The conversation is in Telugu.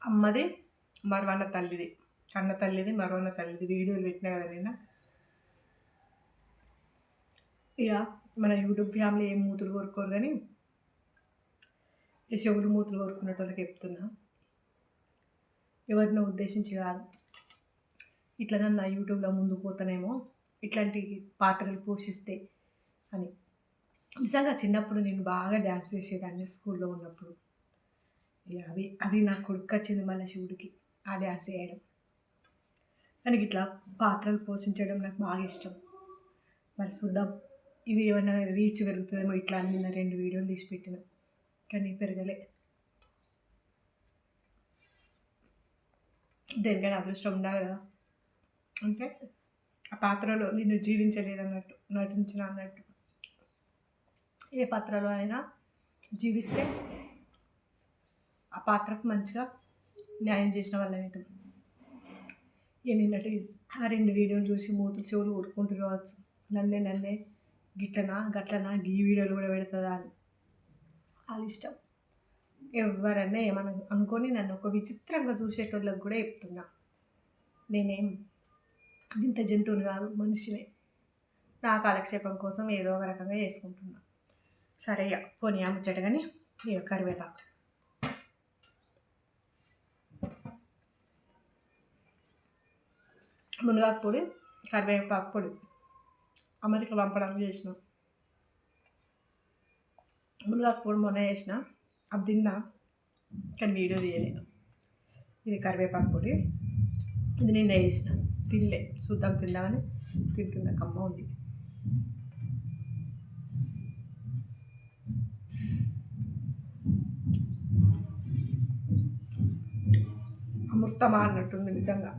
అమ్మది, మరవన్న తల్లిది, కన్న తల్లిది, మరవన్న తల్లిది వీడియోలు పెట్టినా కదా నేను. ఇక మన యూట్యూబ్ ఫ్యామిలీ ఏం మూతులు కోరుకోరు కానీ ఈ చెవులు మూతులు కోరుకునేట వాళ్ళకి చెప్తున్నా. ఎవరినో ఉద్దేశించి కాదు. ఇట్లా నన్ను యూట్యూబ్లో ముందుకు పోతానేమో ఇట్లాంటి పాత్రలు పోషిస్తే అని. నిజంగా చిన్నప్పుడు నేను బాగా డ్యాన్స్ చేసేదాన్ని స్కూల్లో ఉన్నప్పుడు. అది నా కొడుకు వచ్చింది మళ్ళీ శివుడికి ఆ డ్యాన్స్ వేయడం. కానీ ఇట్లా పాత్రలు పోషించడం నాకు బాగా ఇష్టం. మరి చూద్దాం ఇది ఏమైనా రీచ్ పెరుగుతుందేమో. ఇట్లా నిన్న 2 వీడియోలు తీసి పెట్టిన కానీ పెరగలే. దేనికైనా అదృష్టం ఉండాలి కదా. అంటే ఆ పాత్రలో నిన్ను జీవించలేదన్నట్టు నటించిన అన్నట్టు. ఏ పాత్రలో అయినా జీవిస్తే ఆ పాత్రకు మంచిగా న్యాయం చేసిన వాళ్ళని. నిన్నటి ఆ 2 వీడియోలు చూసి మూతులు చెవులు ఊరుకుంటూ కావచ్చు. నన్నే గట్లనా ఈ వీడియోలు కూడా పెడుతుందా అని వాళ్ళ ఇష్టం. ఎవరన్నా ఏమన్నా అనుకొని నన్ను ఒక విచిత్రంగా చూసేటోళ్ళకి కూడా చెప్తున్నా. నేనేం ఇంత జంతువుని కాదు, మనిషినే. నా కాలక్షేపం కోసం ఏదో ఒక రకంగా చేసుకుంటున్నా. సరే పోనీ ముచ్చట కానీ ఇక కరివేపాకు మునగాకు పొడి, కరివేపాకు పొడి అమెరికా పంపడానికి చేసిన. మునగాకు పొడి మొన్న చేసిన, అది తిన్నా కానీ వీడియో తీయలేదు. ఇది కరివేపాకు పొడి, ఇది నిన్న వేసిన. తినలే, చూద్దాం తిందామని తింటున్నా. కమ్మ ఉంది. అమృతమా అన్నట్టుంది నిజంగా.